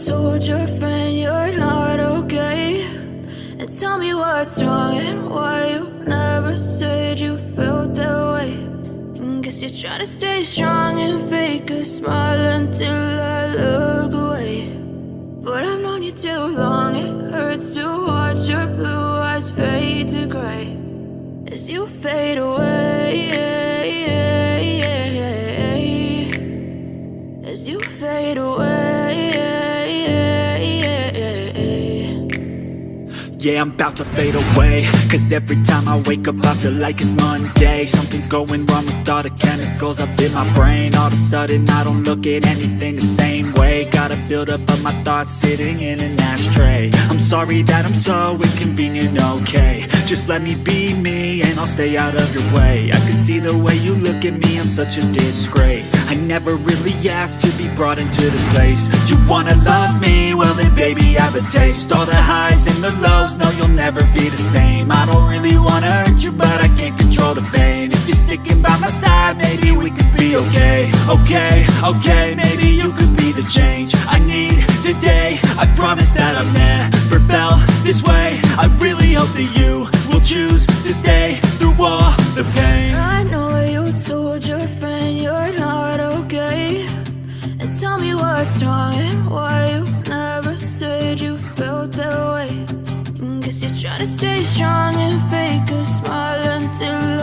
told your friend you're not okay, and tell me what's wrong and why you never said you felt that way. And guess you're trying to stay strong and fake a smile until I look away. But I've known you too long, it hurts to watch your blue eyes fade to gray as you fade away, as you fade away. Yeah, I'm about to fade away, cause every time I wake up I feel like it's Monday. Something's going wrong with all the chemicals up in my brain. All of a sudden I don't look at anything the same way. Got a buildup of my thoughts sitting in an ashtray. I'm sorry that I'm so inconvenient, okay. Just let me be me and I'll stay out of your way. I can see the way you look at me, I'm such a disgrace. I never really asked to be brought into this place. You wanna love me? Well then baby have a taste. All the highs and the lows, no, you'll never be the same. I don't really wanna hurt you, but I can't control the pain. If you're sticking by my side, maybe we could be okay. Okay, okay, maybe you could be the change I need today. I promise that I've never felt this way. I really hope that you will choose to stay through all the pain. I know you told your friend you're not okay, and tell me what's wrong and why you never said you felt that way. Guess you're trying to stay strong and fake a smile until